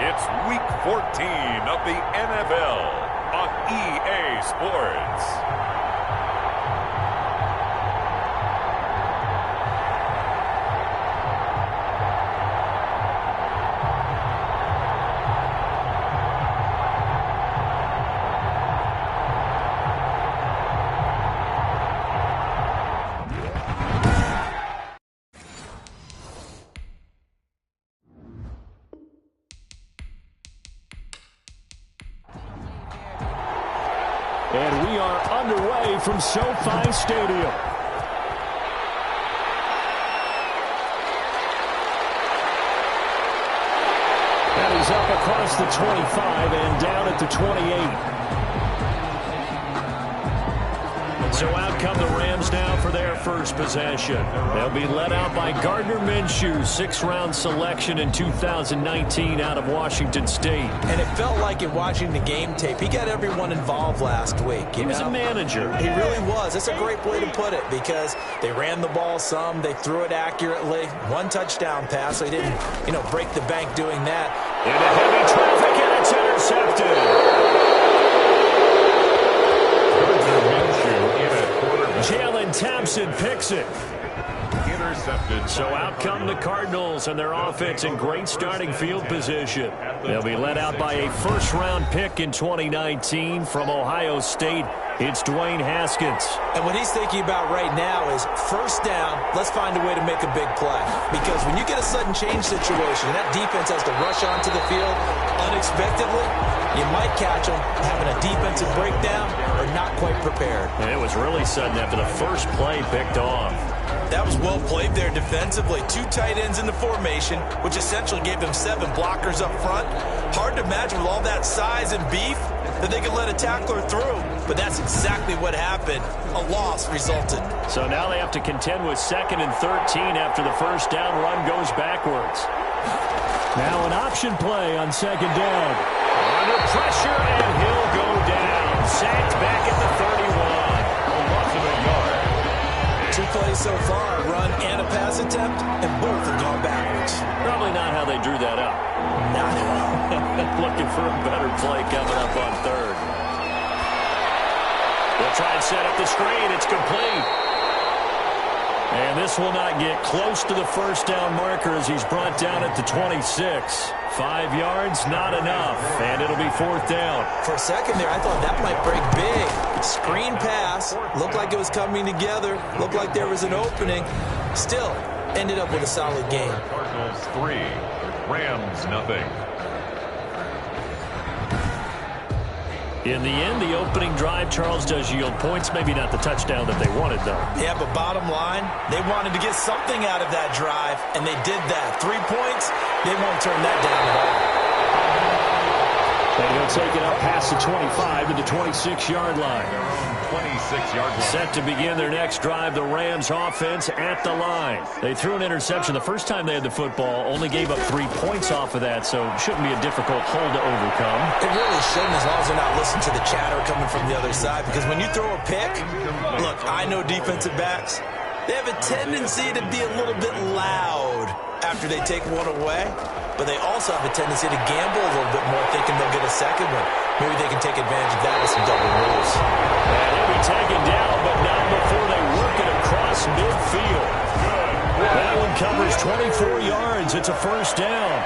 It's Week 14 of the NFL on EA Sports. And we are underway from SoFi Stadium. And he's up across the 25 and down at the 28. So out come the Rams now for their first possession. They'll be led out by Gardner Minshew, sixth-round selection in 2019 out of Washington State. And it felt like in watching the game tape, he got everyone involved last week. He was a manager. He really was. That's a great way to put it because they ran the ball some, they threw it accurately. One touchdown pass, so he didn't, break the bank doing that. Into heavy traffic, and it's intercepted. Jalen Thompson picks it. Intercepted. So out come the Cardinals and their offense in great starting field position. They'll be led out by a first-round pick in 2019 from Ohio State. It's Dwayne Haskins. And what he's thinking about right now is first down, let's find a way to make a big play. Because when you get a sudden change situation, and that defense has to rush onto the field unexpectedly, you might catch them having a defensive breakdown or not quite prepared. And it was really sudden after the first play picked off. That was well played there defensively. Two tight ends in the formation, which essentially gave them 7 blockers up front. Hard to imagine with all that size and beef that they could let a tackler through. But that's exactly what happened. A loss resulted. So now they have to contend with 2nd and 13 after the first down run goes backwards. Now an option play on 2nd down. Under pressure, and he'll go down. Sacked back at the 31. A loss of a yard. 2 plays so far, a run and a pass attempt, and both have gone backwards. Probably not how they drew that up. Not at all. Looking for a better play coming up on 3rd. They'll try and set up the screen. It's complete. And this will not get close to the first down marker as he's brought down at the 26. 5 yards, not enough. And it'll be 4th down. For a second there, I thought that might break big. Screen pass. Looked like it was coming together. Looked like there was an opening. Still, ended up with a solid game. Cardinals 3, Rams nothing. In the end, the opening drive, Charles, does yield points. Maybe not the touchdown that they wanted, though. Yeah, but bottom line, they wanted to get something out of that drive, and they did that. 3 points, they won't turn that down at all. And he'll take it up past the 25 to the 26-yard line. 26-yard line. Set to begin their next drive, the Rams offense at the line. They threw an interception the first time they had the football, only gave up 3 points off of that, so it shouldn't be a difficult hole to overcome. It really shouldn't, as long as they're not listening to the chatter coming from the other side, because when you throw a pick, look, I know defensive backs, they have a tendency to be a little bit loud after they take one away, but they also have a tendency to gamble a little bit more, thinking they'll get a second one. Maybe they can take advantage of that with some double moves. And he'll be taken down, but not before they work it across midfield. That one covers 24 yards. It's a first down.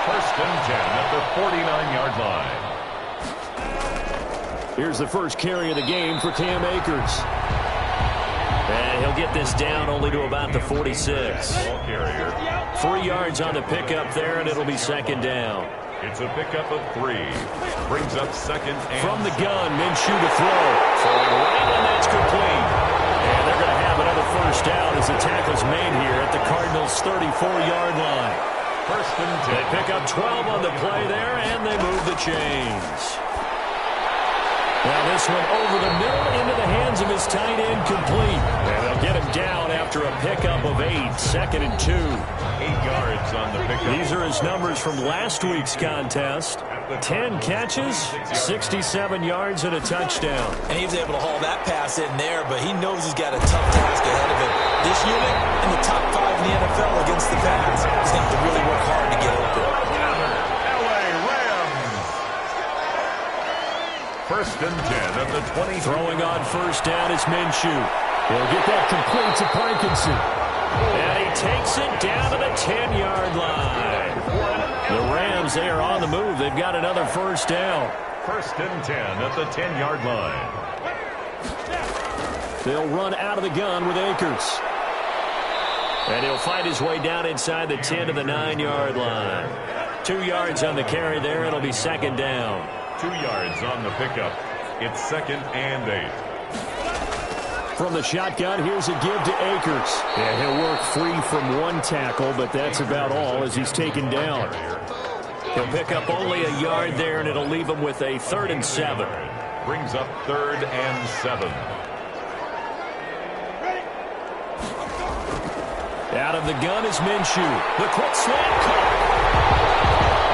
1st and 10 at the 49-yard line. Here's the first carry of the game for Cam Akers. And he'll get this down only to about the 46. Ball carrier. 3 yards on the pickup there, and it'll be 2nd down. It's a pickup of 3. Brings up 2nd and from the gun, Minshew to throw. Throwing right, and that's complete. And they're going to have another first down as the tackle's made here at the Cardinals' 34-yard line. 1st and 10. They pick up 12 on the play there, and they move the chains. Now this one over the middle into the hands of his tight end, complete. And they'll get him down after a pickup of 8, 2nd and 2. 8 yards on the pickup. These are his numbers from last week's contest. 10 catches, 67 yards, and a touchdown. And he was able to haul that pass in there, but he knows he's got a tough task ahead of him. This unit in the top 5 in the NFL against the pass. He's going to have to really work hard to get open. L.A. First and 10 at the 20. Throwing on first down is Minshew. He'll get that complete to Parkinson. And he takes it down to the 10-yard line. The Rams, they are on the move. They've got another first down. First and 10 at the 10-yard line. They'll run out of the gun with Akers. And he'll find his way down inside the 10 to the 9-yard line. 2 yards on the carry there. It'll be second down. 2 yards on the pickup. It's second and 8. From the shotgun, here's a give to Akers. And he'll work free from one tackle, but that's about all as he's taken down. He'll pick up only a yard there, and it'll leave him with a 3rd and 7. Brings up 3rd and 7. Out of the gun is Minshew. The quick slant caught.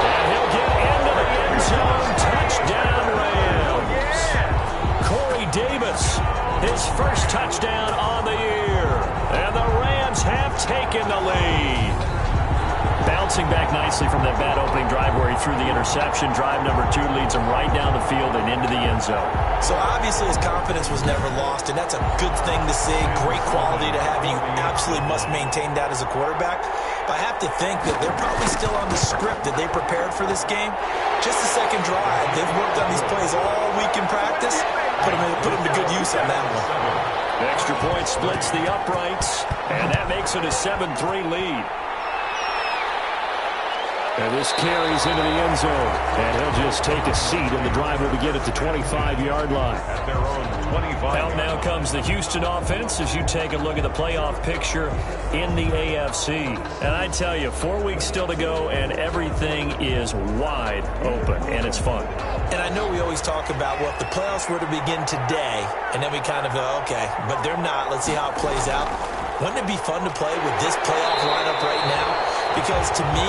And he'll get into the end zone. Touchdown, Rams. Corey Davis, his first touchdown on the year. And the Rams have taken the lead. Bouncing back nicely from that bad opening drive where he threw the interception. Drive number 2 leads him right down the field and into the end zone. So obviously his confidence was never lost, and that's a good thing to see. Great quality to have. You absolutely must maintain that as a quarterback. But I have to think that they're probably still on the script that they prepared for this game. Just the second drive. They've worked on these plays all week in practice. Put them to good use on that one. The extra point splits the uprights, and that makes it a 7-3 lead. And this carries into the end zone. And he'll just take a seat, and the drive will begin at the 25-yard line. At their own 25. Well, now comes the Houston offense as you take a look at the playoff picture in the AFC. And I tell you, 4 weeks still to go, and everything is wide open, and it's fun. And I know we always talk about, well, if the playoffs were to begin today, and then we kind of go, okay, but they're not. Let's see how it plays out. Wouldn't it be fun to play with this playoff lineup right now? Because to me,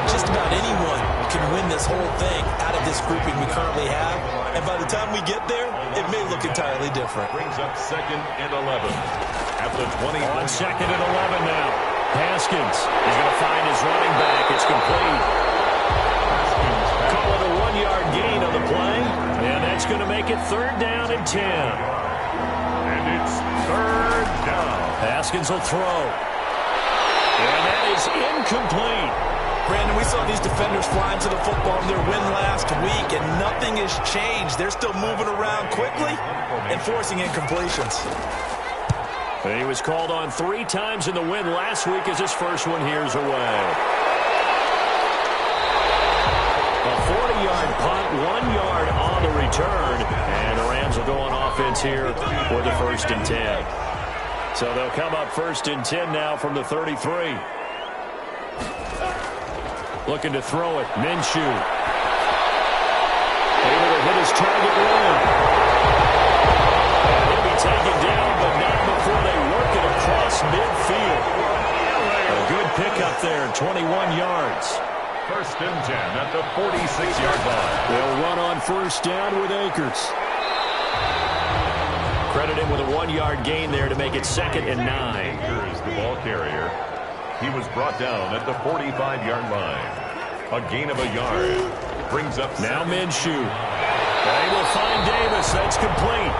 just about anyone can win this whole thing out of this grouping we currently have. And by the time we get there, it may look entirely different. Brings up second and 11 at the 20. On second and 11 now. Haskins is going to find his running back. It's complete. Call it a 1-yard gain on the play. And that's going to make it 3rd down and 10. And it's 3rd down. Haskins will throw. And that is incomplete. Brandon, we saw these defenders flying to the football in their win last week, and nothing has changed. They're still moving around quickly and forcing incompletions. And he was called on 3 times in the win last week as his first one here's away. A 40-yard punt, 1 yard on the return, and the Rams will go on offense here with the 1st and 10. So they'll come up 1st and 10 now from the 33. Looking to throw it. Minshew. Able to hit his target line. And he'll be taken down, but not before they work it across midfield. A good pickup there, 21 yards. 1st and 10 at the 46-yard line. They'll run on 1st down with Akers. Credit him with a 1-yard gain there to make it 2nd and 9. Here's the ball carrier. He was brought down at the 45-yard line. A gain of a yard. Brings up now Minshew. They will find Davis. That's complete.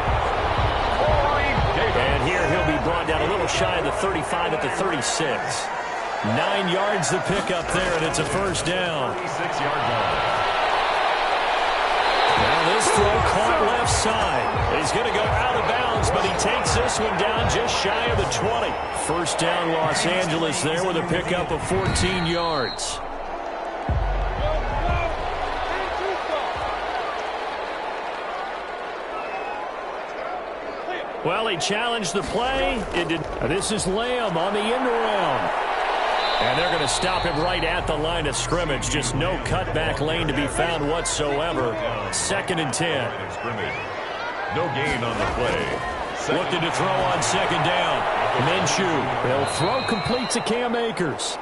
And here he'll be brought down a little shy of the 35 at the 36. 9 yards to pick up there, and it's a 1st down. 46-yard line. Now this throw caught left side. He's going to go out of bounds, but he takes this one down just shy of the 20. 1st down Los Angeles there with a pickup of 14 yards. Well, he challenged the play. This is Lamb on the end around. And they're going to stop him right at the line of scrimmage. Just no cutback lane to be found whatsoever. 2nd and 10. No gain on the play. Looking to throw on 2nd down. Minshew. They'll throw complete to Cam Akers.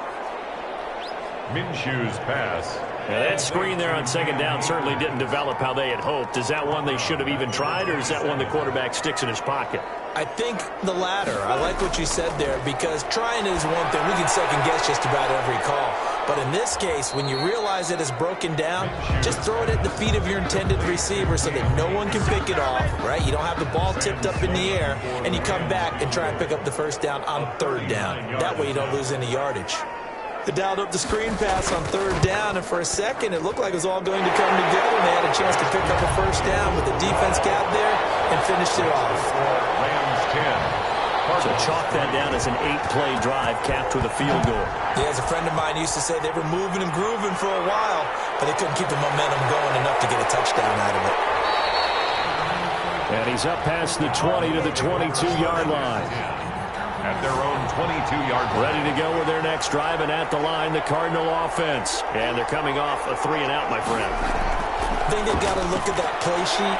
Minshew's pass. Now that screen there on 2nd down certainly didn't develop how they had hoped. Is that one they should have even tried, or is that one the quarterback sticks in his pocket? I think the latter. I like what you said there, because trying is one thing. We can second guess just about every call. But in this case, when you realize that it's broken down, just throw it at the feet of your intended receiver so that no one can pick it off, right? You don't have the ball tipped up in the air, and you come back and try and pick up the first down on third down. That way you don't lose any yardage. They dialed up the screen pass on third down, and for a second, it looked like it was all going to come together, and they had a chance to pick up a first down with the defense gap there and finished it off. Rams 10. So chalk that down as an 8-play drive capped with a field goal. Yeah, as a friend of mine used to say, they were moving and grooving for a while, but they couldn't keep the momentum going enough to get a touchdown out of it. And he's up past the 20 to the 22-yard line. At their own 22-yard line. Ready to go with their next drive, and at the line, the Cardinal offense. And they're coming off a 3-and-out, my friend. I think they've got to look at that play sheet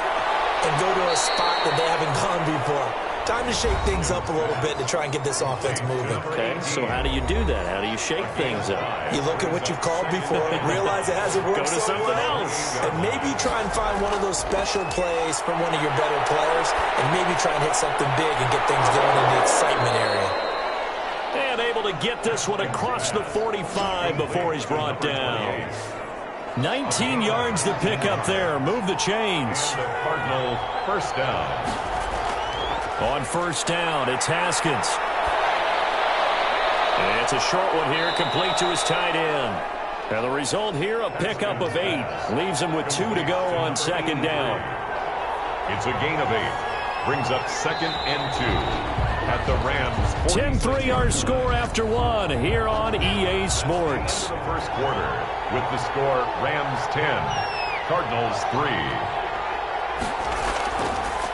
and go to a spot that they haven't gone before. Time to shake things up a little bit to try and get this offense moving. Okay, so how do you do that? How do you shake things up? You look at what you've called before, realize it hasn't worked Go to so something well, else. and maybe try and find one of those special plays from one of your better players, and maybe try and hit something big and get things going in the excitement area. And able to get this one across the 45 before he's brought down. 19 yards to pick up there. Move the chains. Cardinal first down. On first down, it's Haskins. And it's a short one here, complete to his tight end. And the result here, a pickup of 8. Leaves him with 2 to go on second down. It's a gain of 8. Brings up 2nd and 2. At the Rams. 10-3 our score after 1 here on EA Sports. The first quarter with the score Rams 10, Cardinals 3.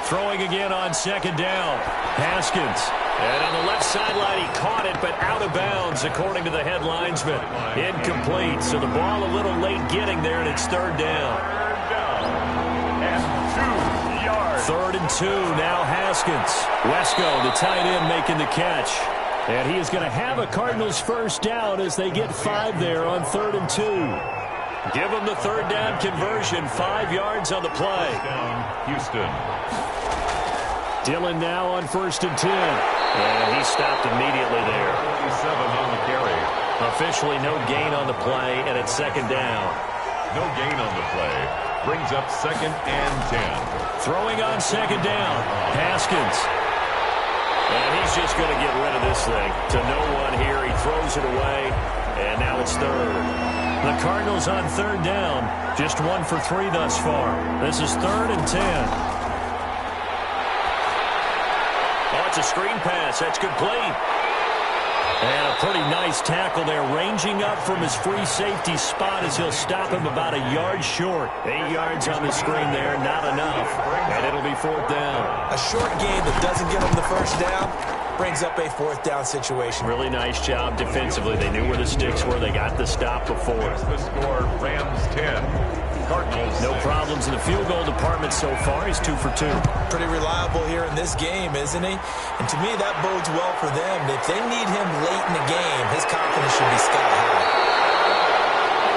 Throwing again on second down. Haskins. And on the left sideline, he caught it, but out of bounds, according to the head linesman. Incomplete. So the ball a little late getting there, and it's third down. And 2 yards. 3rd and 2. Now Haskins. Wesco, the tight end, making the catch. And he is going to have a Cardinals first down as they get 5 there on 3rd and 2. Give him the third down conversion. 5 yards on the play. Down Houston. Dillon now on 1st and 10. And he stopped immediately there. 47 on the carry. Officially no gain on the play, and it's second down. No gain on the play. Brings up 2nd and 10. Throwing on second down. Haskins. And he's just going to get rid of this thing. To no one here. He throws it away. And now it's third. The Cardinals on third down. Just 1 for 3 thus far. This is 3rd and 10. Oh, it's a screen pass. That's complete. And a pretty nice tackle there, ranging up from his free safety spot as he'll stop him about a yard short. 8 yards on the screen there, not enough. And it'll be 4th down. A short game that doesn't get him the first down brings up a 4th down situation. Really nice job defensively. They knew where the sticks were. They got the stop before. The score, Rams 10. Cardinals No problems in the field goal department so far. He's 2 for 2. Pretty reliable here in this game, isn't he? And to me, that bodes well for them. If they need him late in the game, his confidence should be sky high.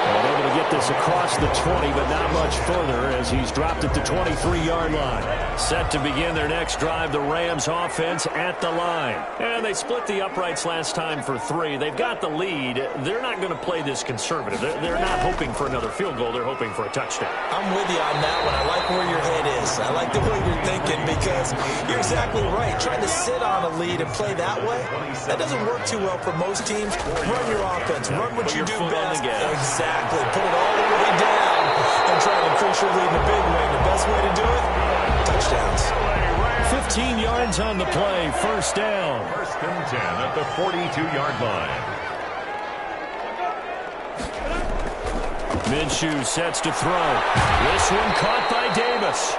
And able to get this across the 20, but not much further as he's dropped at the 23-yard line. Set to begin their next drive, the Rams offense at the line. And they split the uprights last time for 3. They've got the lead. They're not going to play this conservative. They're not hoping for another field goal. They're hoping for a touchdown. I'm with you on that one. I like where your head is. I like the way you're thinking because you're exactly right. Trying to sit on a lead and play that way, that doesn't work too well for most teams. Run your offense. Run what you do best. Exactly. Put it all the way down and try to increase your lead in a big way. The best way to do it, touchdowns. 15 yards on the play. First down. 1st and 10 at the 42-yard line. Minshew sets to throw. This one caught by Davis.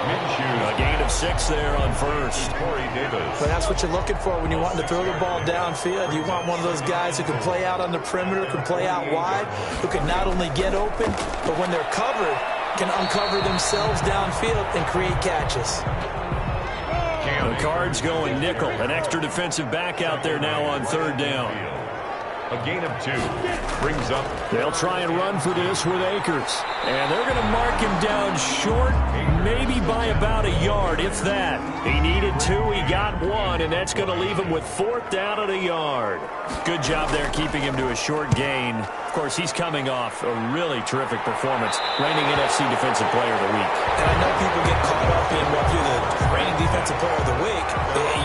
Minshew. A gain of 6 there on first. Corey Davis. But that's what you're looking for when you want to throw the ball downfield. You want one of those guys who can play out on the perimeter, can play out wide, who can not only get open, but when they're covered, can uncover themselves downfield and create catches. The Cards going nickel. An extra defensive back out there now on third down. A gain of 2. Brings up. They'll try and run for this with Akers. And they're going to mark him down short, maybe by about a yard, if that. He needed 2, he got 1, and that's going to leave him with 4th down at a yard. Good job there keeping him to a short gain. course, he's coming off a really terrific performance, reigning NFC Defensive Player of the Week. And I know people get caught up in, well, if you're the reigning Defensive Player of the Week,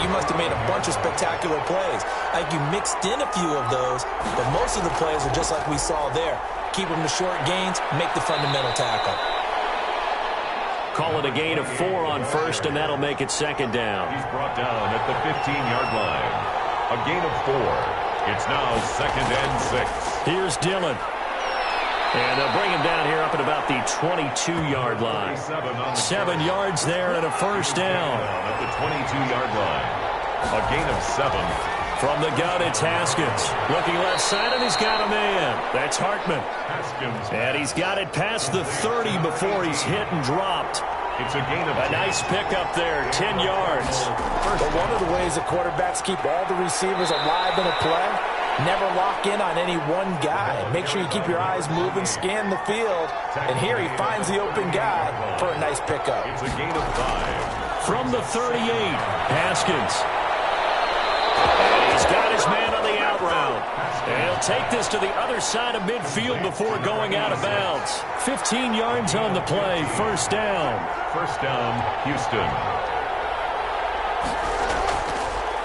you must have made a bunch of spectacular plays. I think you mixed in a few of those, but most of the plays are just like we saw there. Keep them to short gains, make the fundamental tackle. Call it a gain of 4 on first, and that'll make it second down. He's brought down at the 15-yard line. A gain of 4. It's now second and 6. Here's Dillon. And they'll bring him down here up at about the 22-yard line. 7 yards there and a first down. At the 22-yard line. A gain of 7. From the gun, it's Haskins. Looking left side, and he's got a man. That's Hartman. And he's got it past the 30 before he's hit and dropped. It's a gain of a nice pickup there, 10 yards. But one of the ways that quarterbacks keep all the receivers alive in a play, never lock in on any one guy. Make sure you keep your eyes moving, scan the field. And here he finds the open guy for a nice pickup. It's a gain of 5. From the 38, Haskins. And he's got his man on the out route. And he'll take this to the other side of midfield before going out of bounds. 15 yards on the play, first down. First down, Houston.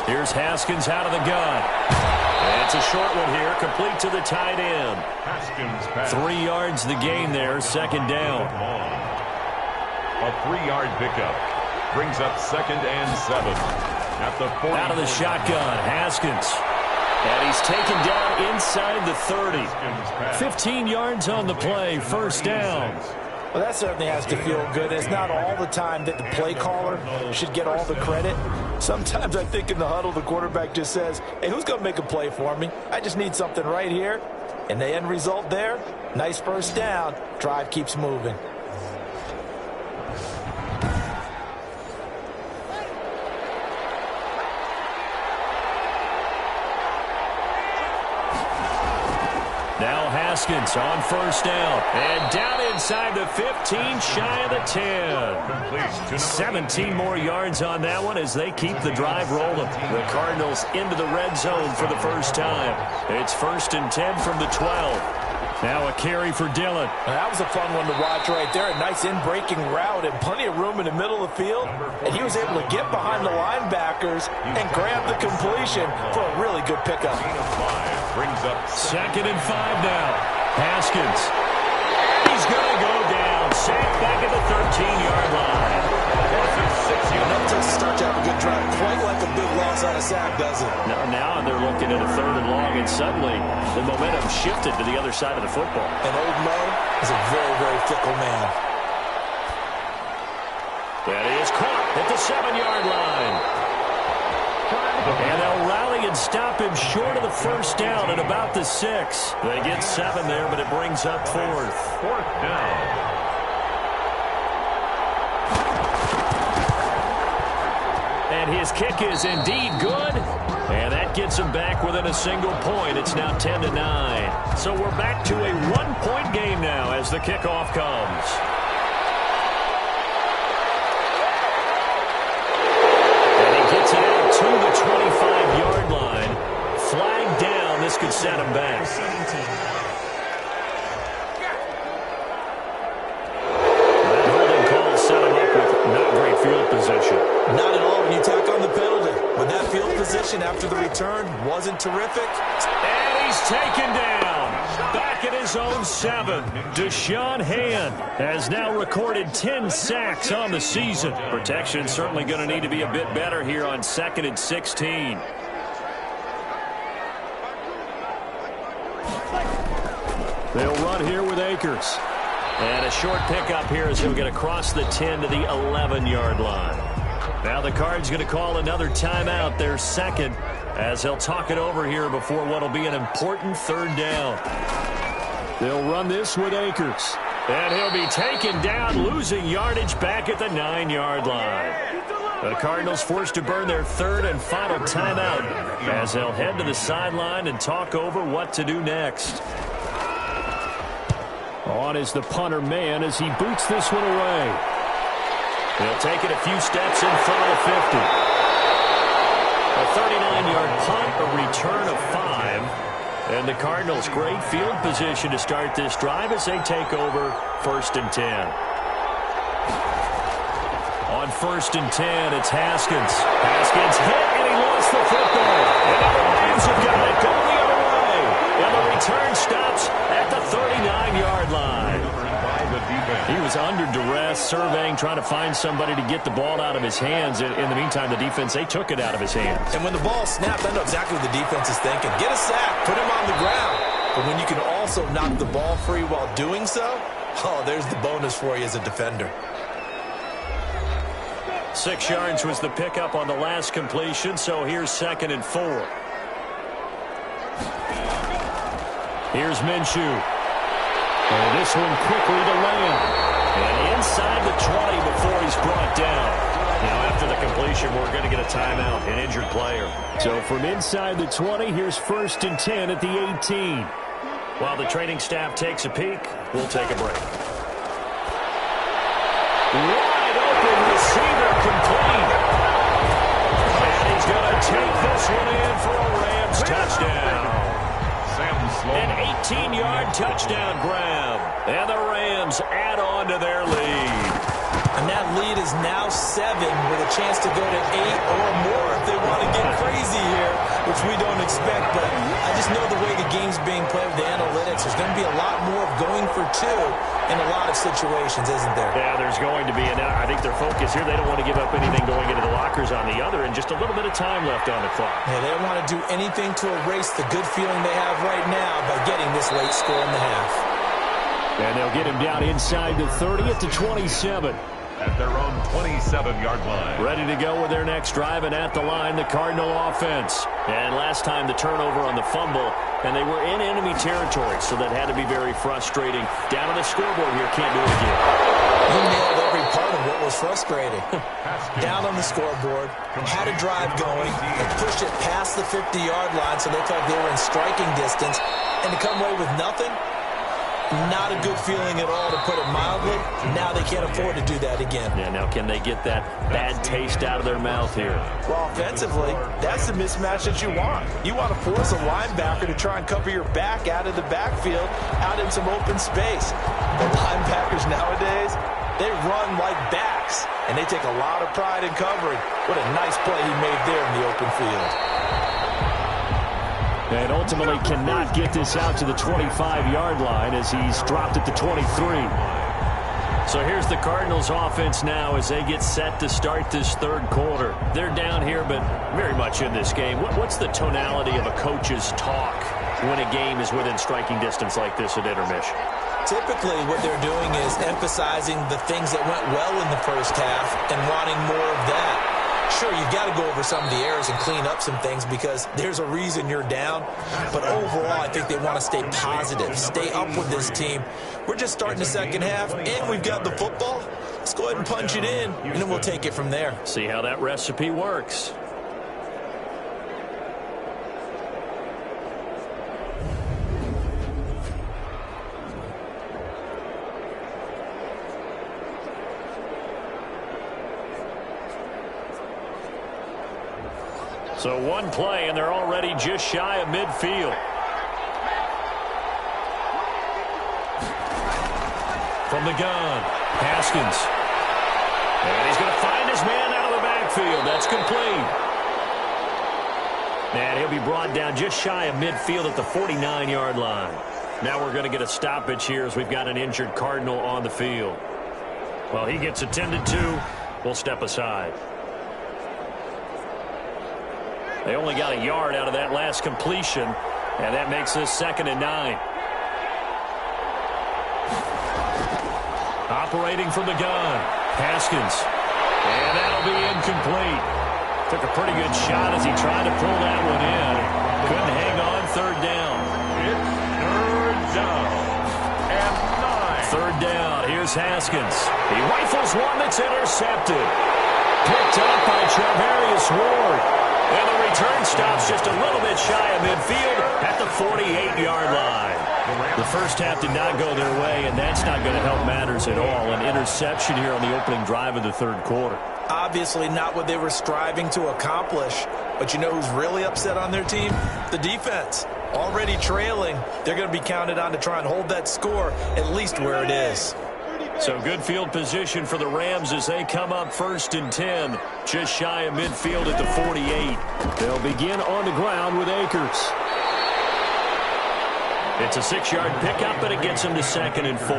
Here's Haskins out of the gun. And it's a short one here, complete to the tight end. Haskins pass. 3 yards the gain there, second down. A 3-yard pickup brings up second and 7. At the 40. Out of the shotgun, Haskins. And he's taken down inside the 30. 15 yards on the play, first down. Well, that certainly has to feel good. It's not all the time that the play caller should get all the credit. Sometimes I think in the huddle, the quarterback just says, hey, who's going to make a play for me? I just need something right here. And the end result there, nice first down. Drive keeps moving. Now Haskins on first down. And down inside the 15, shy of the 10. 17 more yards on that one as they keep the drive rolling. The Cardinals into the red zone for the first time. It's first and 10 from the 12. Now a carry for Dillon. That was a fun one to watch right there. A nice in-breaking route and plenty of room in the middle of the field. And he was able to get behind the linebackers and grab the completion for a really good pickup. Brings up second and 5 now. Haskins. He's going to go down. Sacked back at the 13-yard line. Enough to start to have a good drive. Quite like a big loss on a sack, does it? Now they're looking at a third and long, and suddenly the momentum shifted to the other side of the football. And old Mo is a very, very fickle man. That is caught at the 7-yard line. And they'll rally and stop him short of the first down at about the 6. They get 7 there, but it brings up fourth. Fourth down. And his kick is indeed good. And that gets him back within a single point. It's now 10-9. So we're back to a 1-point game now as the kickoff comes. To the 25-yard line. Flag down. This could set him back. That holding call set him up with not great field position. Not at all when you tack on the penalty. But that field position after the return wasn't terrific. And he's taken down. Back at his own 7. Deshaun Hand has now recorded 10 sacks on the season. Protection certainly going to need to be a bit better here on 2nd and 16. They'll run here with Akers. And a short pickup here as he'll get across the 10 to the 11-yard line. Now the Cards going to call another timeout, their second, as he'll talk it over here before what will be an important third down. They'll run this with Akers. And he'll be taken down, losing yardage back at the 9-yard line. The Cardinals forced to burn their third and final timeout as they'll head to the sideline and talk over what to do next. On is the punter man as he boots this one away. He'll take it a few steps in front of the 50. A 39-yard punt, a return of 5. And the Cardinals, great field position to start this drive as they take over 1st and 10. On 1st and 10, it's Haskins. Haskins hit, and he lost the football. And now the Rams have got it going the other way. And the return stops at the 39-yard line. He was under duress, surveying, trying to find somebody to get the ball out of his hands. In the meantime, the defense, they took it out of his hands. And when the ball snapped, I know exactly what the defense is thinking. Get a sack, put him on the ground. But when you can also knock the ball free while doing so, oh, there's the bonus for you as a defender. 6 yards was the pickup on the last completion, so here's 2nd and 4. Here's Minshew. And this one quickly to Lamb. And inside the 20 before he's brought down. Now after the completion, we're going to get a timeout, an injured player. So from inside the 20, here's 1st and 10 at the 18. While the training staff takes a peek, we'll take a break. Wide open receiver complete. And he's going to take this one in for a Rams touchdown. An 18-yard touchdown grab. And the Rams add on to their lead. And that lead is now 7 with a chance to go to 8 or more if they want to get crazy here, which we don't expect. But I just know the way the game's being played with the analytics, there's going to be a lot more of going for 2 in a lot of situations, isn't there? Yeah, there's going to be. And I think their focus here, they don't want to give up anything going into the lockers on the other, and just a little bit of time left on the clock. Yeah, they don't want to do anything to erase the good feeling they have right now by getting this late score in the half. And they'll get him down inside the 30 at the 27. At their own 27-yard line. Ready to go with their next drive, and at the line, the Cardinal offense. And last time, the turnover on the fumble, and they were in enemy territory, so that had to be very frustrating. Down on the scoreboard here, can't do it again. You nailed every part of what was frustrating. Down on the scoreboard, had a drive going, and pushed it past the 50-yard line so they felt they were in striking distance, and to come away with nothing, not a good feeling at all, to put it mildly. Now they can't afford to do that again. Yeah, now can they get that bad taste out of their mouth here? Well, offensively, that's the mismatch that you want. You want to force a linebacker to try and cover your back out of the backfield, out in some open space. The linebackers nowadays, they run like backs, and they take a lot of pride in covering. What a nice play he made there in the open field. And ultimately cannot get this out to the 25-yard line as he's dropped at the 23. So here's the Cardinals offense now as they get set to start this 3rd quarter. They're down here, but very much in this game. What's the tonality of a coach's talk when a game is within striking distance like this at intermission? Typically, what they're doing is emphasizing the things that went well in the first half and wanting more of that. Sure, you've got to go over some of the errors and clean up some things because there's a reason you're down. But overall, I think they want to stay positive, stay up with this team. We're just starting the second half, and we've got the football. Let's go ahead and punch it in, and then we'll take it from there. See how that recipe works. So one play, and they're already just shy of midfield. From the gun, Haskins. And he's going to find his man out of the backfield. That's complete. And he'll be brought down just shy of midfield at the 49-yard line. Now we're going to get a stoppage here as we've got an injured Cardinal on the field. Well, he gets attended to. We'll step aside. They only got a yard out of that last completion, and that makes this 2nd and 9. Operating from the gun, Haskins. And that'll be incomplete. Took a pretty good shot as he tried to pull that one in. Couldn't hang on. 3rd down. It's 3rd down and 9. 3rd down. Here's Haskins. He rifles one that's intercepted. Picked up by Charvarius Ward. And the return stops just a little bit shy of midfield at the 48-yard line. The first half did not go their way, and that's not going to help matters at all. An interception here on the opening drive of the 3rd quarter. Obviously not what they were striving to accomplish. But you know who's really upset on their team? The defense. Already trailing, they're going to be counted on to try and hold that score at least where it is. So good field position for the Rams as they come up 1st and 10, just shy of midfield at the 48. They'll begin on the ground with Akers. It's a 6-yard pickup, and it gets him to 2nd and 4.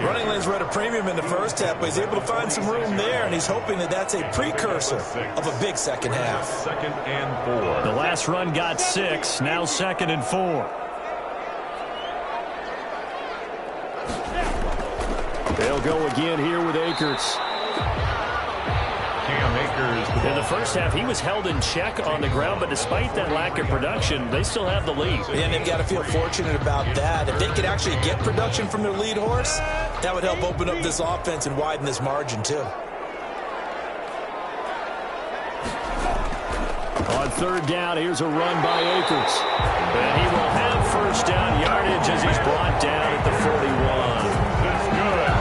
Running lanes were at a premium in the first half, but he's able to find some room there, and he's hoping that that's a precursor of a big second half. 2nd and 4. The last run got 6, now 2nd and 4. They'll go again here with Akers. In the first half, he was held in check on the ground, but despite that lack of production, they still have the lead. And they've got to feel fortunate about that. If they could actually get production from their lead horse, that would help open up this offense and widen this margin, too. On 3rd down, here's a run by Akers. And he will have 1st down yardage as he's brought down at the 41.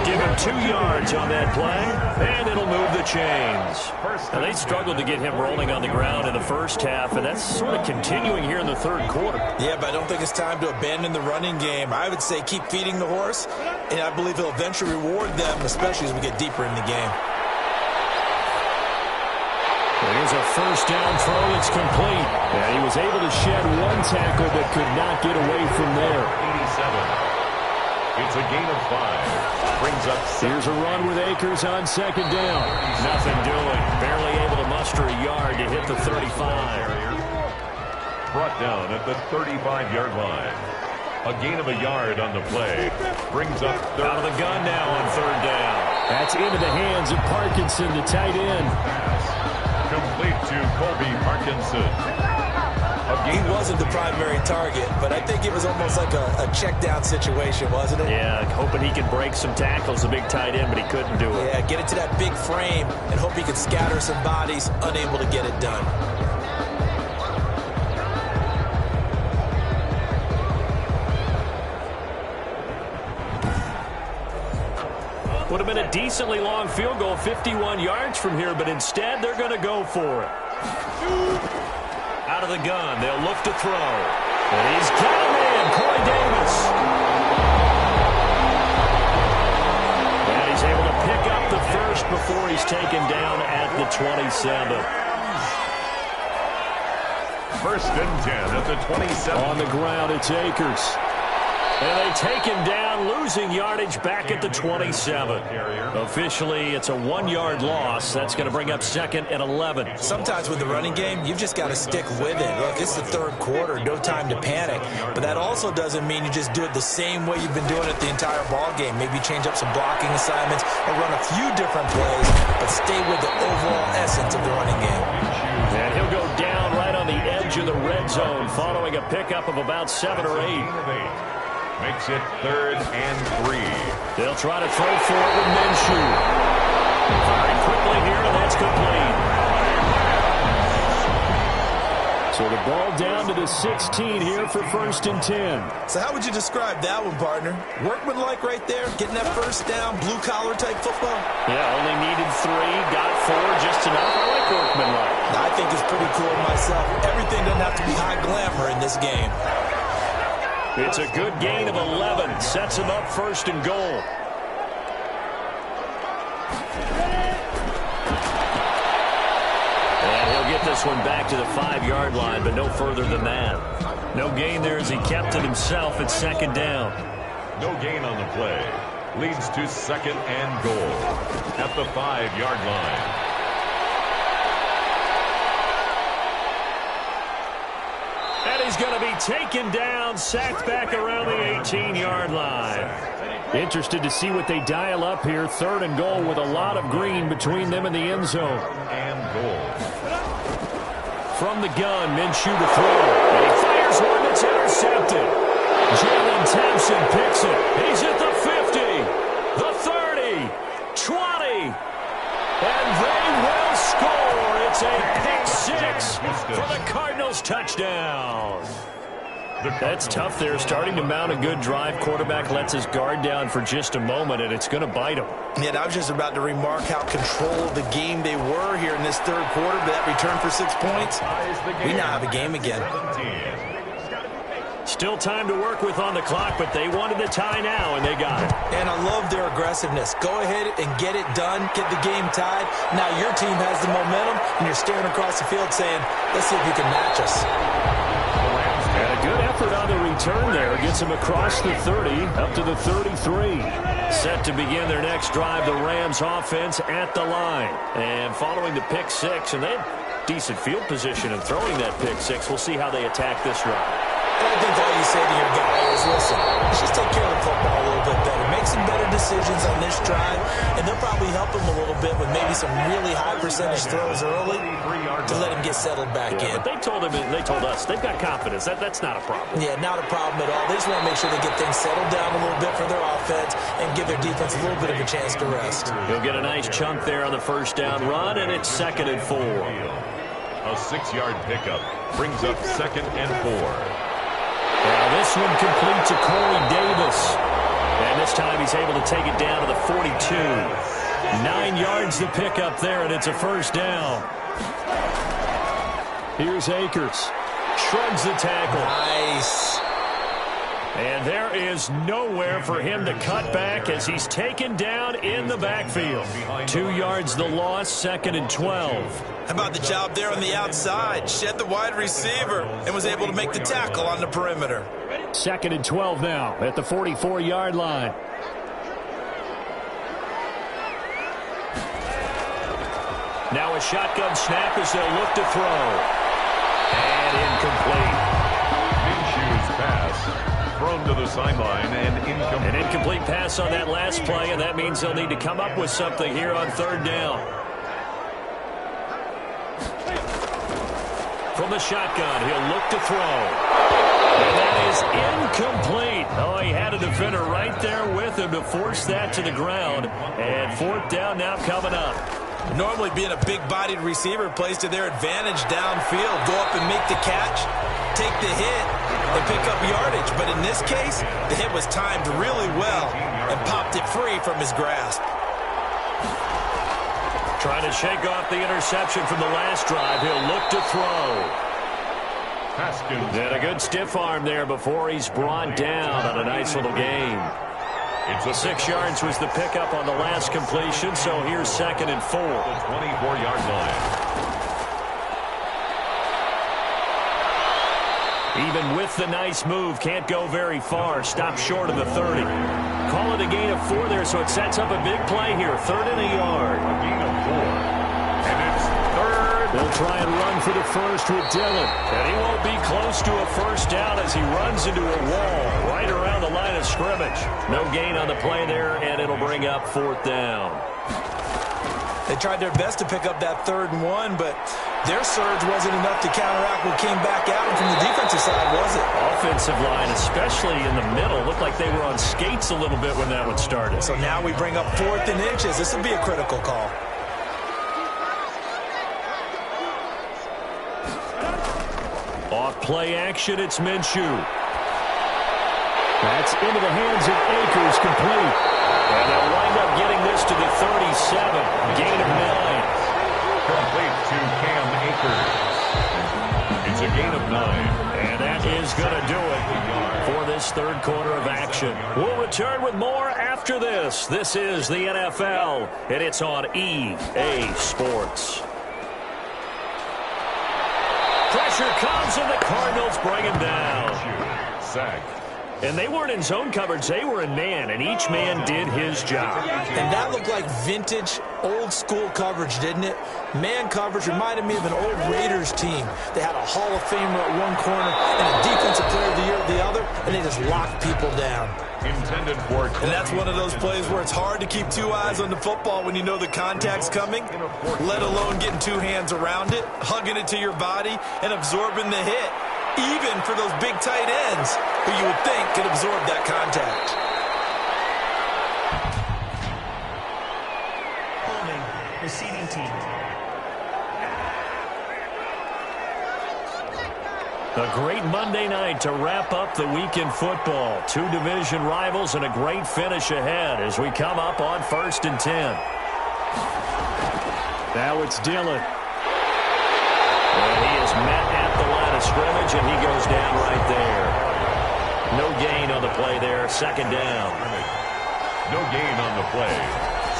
Give him 2 yards on that play, and it'll move the chains. Now, they struggled to get him rolling on the ground in the first half, and that's sort of continuing here in the 3rd quarter. Yeah, but I don't think it's time to abandon the running game. I would say keep feeding the horse, and I believe he'll eventually reward them, especially as we get deeper in the game. Here's a 1st down throw that's complete. And he was able to shed 1 tackle but could not get away from there. 87. It's a gain of 5. Brings up 6. Here's a run with Akers on 2nd down. Nothing doing. Barely able to muster a yard to hit the 35. Brought down at the 35-yard line. A gain of a yard on the play. Brings up 3rd. Out of the gun now on 3rd down. That's into the hands of Parkinson, the tight end. Complete to Colby Parkinson. He wasn't the primary target, but I think it was almost like a check down situation, wasn't it? Yeah, hoping he could break some tackles, a big tight end, but he couldn't do it. Yeah, get it to that big frame and hope he could scatter some bodies, unable to get it done. Would have been a decently long field goal, 51 yards from here, but instead they're going to go for it. Out of the gun, they'll look to throw. And he's got him in, Corey Davis. And he's able to pick up the 1st before he's taken down at the 27. 1st and 10 at the 27. On the ground, it's Akers. And they take him down, losing yardage back at the 27. Officially, it's a 1-yard loss. That's going to bring up 2nd and 11. Sometimes with the running game, you've just got to stick with it. Look, it's the 3rd quarter, no time to panic. But that also doesn't mean you just do it the same way you've been doing it the entire ball game. Maybe change up some blocking assignments or run a few different plays, but stay with the overall essence of the running game. And he'll go down right on the edge of the red zone, following a pickup of about 7 or 8. Makes it 3rd and 3. They'll try to throw for it with Minshew. Firing quickly here, and that's complete. So the ball down to the 16 here for 1st and 10. So how would you describe that one, partner? Workmanlike right there, getting that 1st down, blue-collar type football? Yeah, only needed 3, got 4, just enough. I like workmanlike. I think it's pretty cool myself. Everything doesn't have to be high glamour in this game. It's a good gain of 11. Sets him up 1st and goal. And he'll get this one back to the 5-yard line, but no further than that. No gain there as he kept it himself at 2nd down. No gain on the play. Leads to 2nd and goal at the 5-yard line. And he's going to be taken down, sacked back around the 18-yard line. Interested to see what they dial up here. 3rd and goal with a lot of green between them and the end zone. And goal. From the gun, Minshew to throw. And he fires one that's intercepted. Jalen Thompson picks it. He's at the 50, the 30, 20. And they will score. It's a pick 6 for the Cardinals touchdown. That's tough there. Starting to mount a good drive. Quarterback lets his guard down for just a moment, and it's going to bite him. Yeah, I was just about to remark how controlled the game they were here in this 3rd quarter, but that return for 6 points, we now have a game again. Still time to work with on the clock, but they wanted the tie now, and they got it. And I love their aggressiveness. Go ahead and get it done, get the game tied. Now your team has the momentum, and you're staring across the field saying, let's see if you can match us. And a good effort on the return there. Gets them across the 30, up to the 33. Set to begin their next drive, the Rams offense at the line. And following the pick six, and they had decent field position in throwing that pick six. We'll see how they attack this drive. And I think all you say to your guy is, listen, let's just take care of the football a little bit better. Make some better decisions on this drive, and they'll probably help him a little bit with maybe some really high percentage throws early to let him get settled back in. But they told us, they've got confidence. That's not a problem. Yeah, not a problem at all. They just want to make sure they get things settled down a little bit for their offense and give their defense a little bit of a chance to rest. He'll get a nice chunk there on the first down run, and it's 2nd and 4. A 6-yard pickup brings up 2nd and 4. Now this one complete to Corey Davis. And this time he's able to take it down to the 42. 9 yards to pick up there, and it's a first down. Here's Akers. Shrugs the tackle. Nice. And there is nowhere for him to cut back as he's taken down in the backfield. 2 yards the loss, 2nd and 12. How about the job there on the outside? Shed the wide receiver and was able to make the tackle on the perimeter. 2nd and 12 now at the 44-yard line. Now a shotgun snap as they'll look to throw. And incomplete. Minshew's pass thrown to the sideline and incomplete. An incomplete pass on that last play, and that means they'll need to come up with something here on 3rd down. From the shotgun, he'll look to throw. And that is incomplete. Oh, he had a defender right there with him to force that to the ground. And 4th down now coming up. Normally being a big-bodied receiver plays to their advantage downfield. Go up and make the catch, take the hit, and pick up yardage. But in this case, the hit was timed really well and popped it free from his grasp. Trying to shake off the interception from the last drive. He'll look to throw. Haskins. And a good stiff arm there before he's brought down on a nice little gain. 6 yards was the pickup on the last completion, so here's 2nd and 4. The 24-yard line. Even with the nice move, can't go very far. Stop short of the 30. Call it a gain of 4 there, so it sets up a big play here. 3rd and a yard. A gain of 4. And it's 3rd. They'll try and run for the first with Dillon. And he won't be close to a first down as he runs into a wall right around the line of scrimmage. No gain on the play there, and it'll bring up 4th down. They tried their best to pick up that 3rd and 1, but their surge wasn't enough to counteract what came back at them from the defensive side, was it? Offensive line, especially in the middle, looked like they were on skates a little bit when that one started. So now we bring up 4th and inches. This will be a critical call. Off play action, it's Minshew. That's into the hands of Akers, complete. And they'll wind up getting this to the 37. Gain of 9. Complete to Cam Akers. It's a gain of 9. And that is going to do it for this 3rd quarter of action. We'll return with more after this. This is the NFL, and it's on EA Sports. Pressure comes, and the Cardinals bring him down. Sack. And they weren't in zone coverage. They were in man, and each man did his job. And that looked like vintage, old-school coverage, didn't it? Man coverage reminded me of an old Raiders team. They had a Hall of Famer at one corner and a Defensive Player of the Year at the other, and they just locked people down. Intended for. And that's one of those plays where it's hard to keep 2 eyes on the football when you know the contact's coming, let alone getting 2 hands around it, hugging it to your body, and absorbing the hit. Even for those big tight ends who you would think could absorb that contact. Holding, receiving team. A great Monday night to wrap up the week in football. 2 division rivals and a great finish ahead as we come up on 1st and 10. Now it's Dillon. And he is met at the line of scrimmage, and he goes down right there. No gain on the play there. Second down. No gain on the play.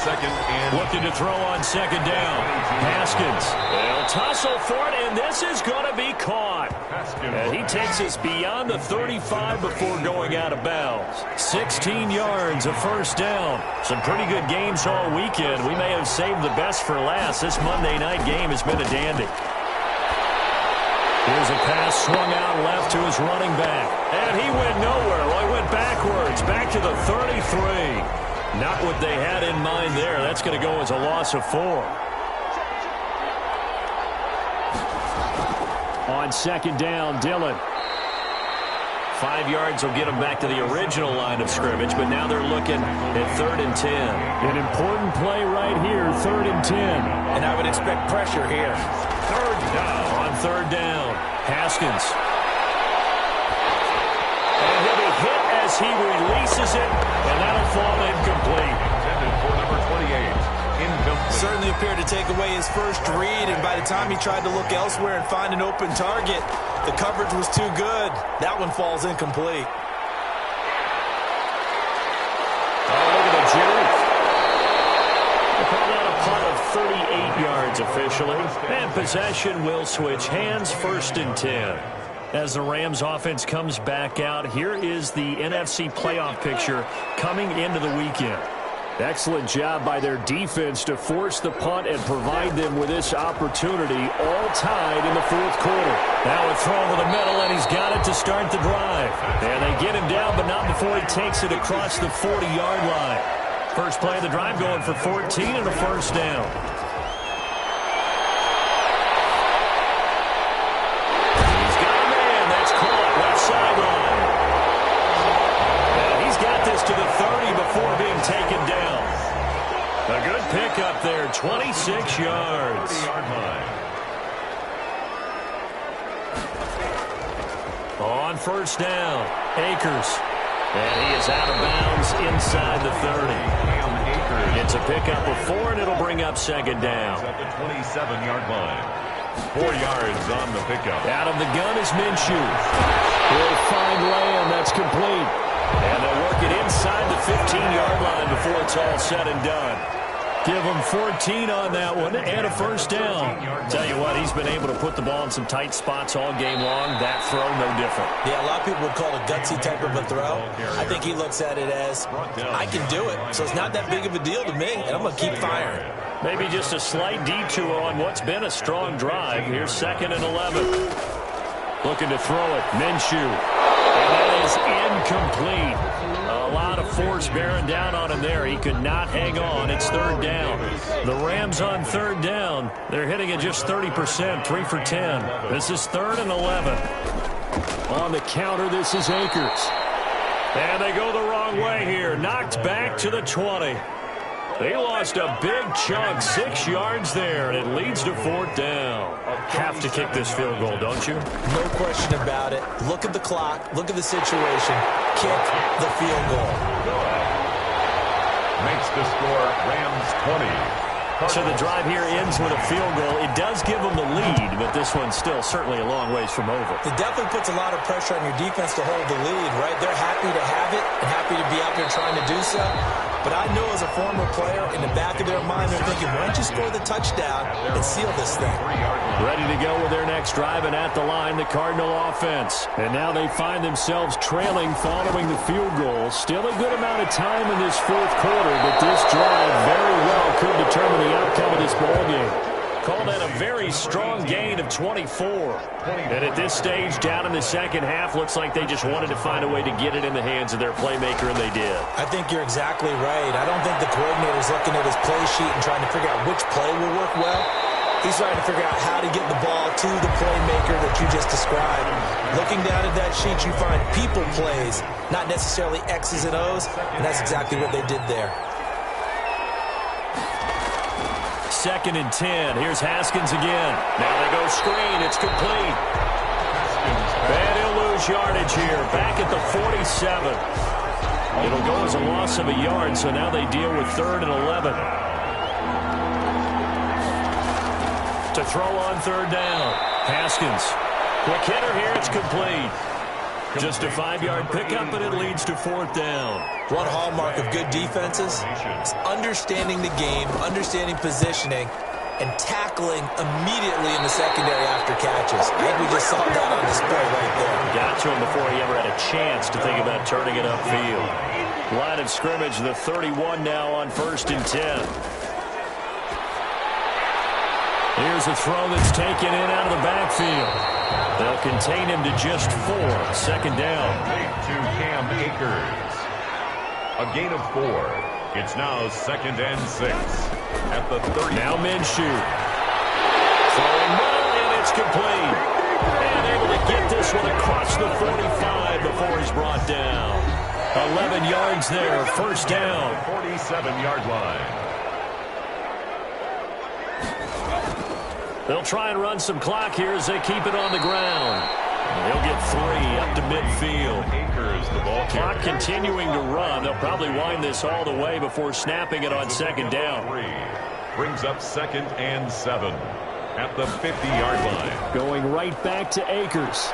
Second and... Looking to throw on second down. Haskins. They'll tussle for it, and this is going to be caught. And he takes us beyond the 35 before going out of bounds. 16 yards, a first down. Some pretty good games all weekend. We may have saved the best for last. This Monday night game has been a dandy. Here's a pass swung out left to his running back. And he went nowhere. Well, he went backwards, back to the 33. Not what they had in mind there. That's going to go as a loss of 4. On second down, Dillon. 5 yards will get them back to the original line of scrimmage, but now they're looking at 3rd and 10. An important play right here, 3rd and 10. And I would expect pressure here. Third down. On third down, Haskins. And he'll be hit as he releases it, and that'll fall incomplete. Intended for number 28. Incomplete. Certainly appeared to take away his first read, and by the time he tried to look elsewhere and find an open target, the coverage was too good. That one falls incomplete. Oh, look at the juke. They call that a punt of 38 yards officially. And possession will switch hands, 1st and 10. As the Rams offense comes back out, here is the NFC playoff picture coming into the weekend. Excellent job by their defense to force the punt and provide them with this opportunity, all tied in the 4th quarter. Now a throw over the middle, and he's got it to start the drive. And they get him down, but not before he takes it across the 40-yard line. First play of the drive going for 14 and a first down. He's got a man. That's caught left sideline. And he's got this to the 30 before being taken down. A good pickup there, 26 yards. 30-yard line. On first down, Akers. And he is out of bounds inside the 30. It's a pickup of 4, and it'll bring up second down. At the 27-yard line. 4 yards on the pickup. Out of the gun is Minshew. He'll find Lamb. That's complete. And they'll work it inside the 15-yard line before it's all said and done. Give him 14 on that one and a first down. Tell you what, he's been able to put the ball in some tight spots all game long. That throw, no different. Yeah, a lot of people would call it a gutsy type of a throw. I think he looks at it as, I can do it. So it's not that big of a deal to me, and I'm going to keep firing. Maybe just a slight detour on what's been a strong drive. Here's 2nd and 11. Looking to throw it, Minshew. And that is incomplete. A lot of force bearing down on him there. He could not hang on. It's 3rd down. The Rams on 3rd down. They're hitting at just 30%, 3 for 10. This is 3rd and 11. On the counter, this is Akers. And they go the wrong way here. Knocked back to the 20. They lost a big chunk, 6 yards there, and it leads to 4th down. Have to kick this field goal, don't you? No question about it. Look at the clock. Look at the situation. Kick the field goal. Makes the score Rams 20. So the drive here ends with a field goal. It does give them the lead, but this one's still certainly a long ways from over. It definitely puts a lot of pressure on your defense to hold the lead, right? They're happy to have it and happy to be out there trying to do so. But I know as a former player, in the back of their mind, they're thinking, why don't you score the touchdown and seal this thing? Ready to go with their next drive, and at the line, the Cardinal offense. And now they find themselves trailing following the field goal. Still a good amount of time in this 4th quarter, but this drive very well could determine the outcome of this ballgame. Call that a very strong gain of 24. And at this stage, down in the second half, looks like they just wanted to find a way to get it in the hands of their playmaker, and they did. I think you're exactly right. I don't think the coordinator's looking at his play sheet and trying to figure out which play will work well. He's trying to figure out how to get the ball to the playmaker that you just described. Looking down at that sheet, you find people plays, not necessarily X's and O's, and that's exactly what they did there. 2nd and 10. Here's Haskins again. Now they go screen. It's complete. And he'll lose yardage here. Back at the 47. It'll go as a loss of a yard, so now they deal with 3rd and 11. To throw on 3rd down. Haskins. Quick hitter here. It's complete. Just a 5-yard pickup, and it leads to 4th down. One hallmark of good defenses is understanding the game, understanding positioning, and tackling immediately in the secondary after catches. I think we just saw that on display right there. Got to him before he ever had a chance to think about turning it upfield. Line of scrimmage, the 31 now on 1st and 10. Here's a throw that's taken in out of the backfield. They'll contain him to just 4. 2nd down. To Cam Akers. A gain of 4. It's now 2nd and 6. At the 30. Now Minshew. Throwing well, and it's complete. And able to get this one across the 45 before he's brought down. 11 yards there, 1st down. 47-yard line. They'll try and run some clock here as they keep it on the ground. They'll get 3 up to midfield. Akers, the ball Clock continuing to run. They'll probably wind this all the way before snapping it on 2nd down. Brings up 2nd and 7 at the 50-yard line. Going right back to Akers.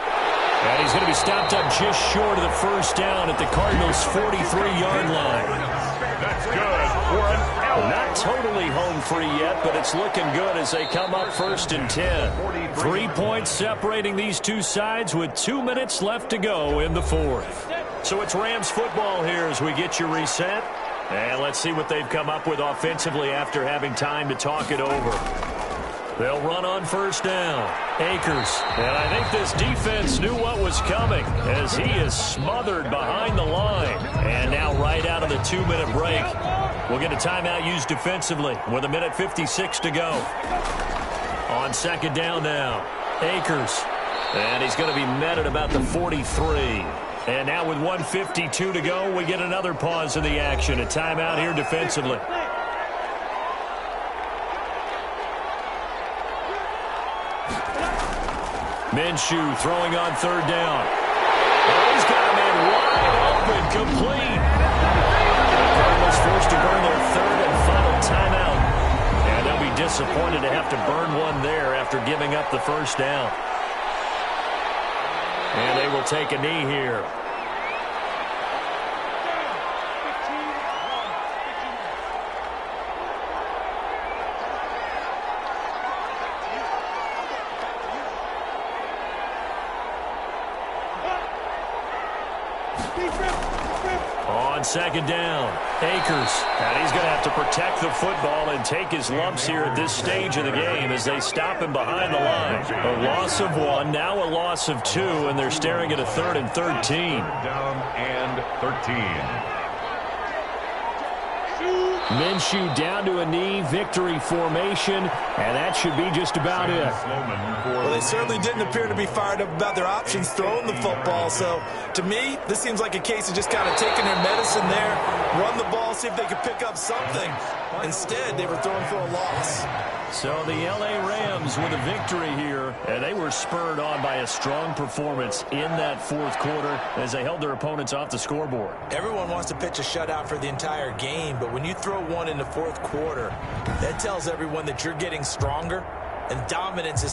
And he's going to be stopped up just short of the 1st down at the Cardinals' 43-yard line. That's good for an out. Not totally home free yet, but it's looking good as they come up 1st and 10. 3 points separating these two sides with 2 minutes left to go in the 4th. So it's Rams football here as we get you reset. And let's see what they've come up with offensively after having time to talk it over. They'll run on 1st down. Akers. And I think this defense knew what was coming as he is smothered behind the line. And now right out of the 2-minute break, we'll get a timeout used defensively with 1:56 to go. On 2nd down now, Akers. And he's going to be met at about the 43. And now with 1:52 to go, we get another pause in the action. A timeout here defensively. Minshew throwing on 3rd down. Oh, he's got a man wide open, complete. The Cardinals forced to burn their 3rd and final timeout. And they'll be disappointed to have to burn one there after giving up the 1st down. And they will take a knee here. On 2nd down, Akers. And he's going to have to protect the football and take his lumps here at this stage of the game as they stop him behind the line. A loss of 1, now a loss of 2, and they're staring at a 3rd and 13. Down and 13. Minshew down to a knee, victory formation, and that should be just about it. Well, they certainly didn't appear to be fired up about their options throwing the football. So, to me, this seems like a case of just kind of taking their medicine there, run the ball, see if they could pick up something. Instead, they were throwing for a loss. So the L.A. Rams with a victory here, and they were spurred on by a strong performance in that 4th quarter as they held their opponents off the scoreboard. Everyone wants to pitch a shutout for the entire game, but when you throw one in the 4th quarter, that tells everyone that you're getting stronger, and dominance is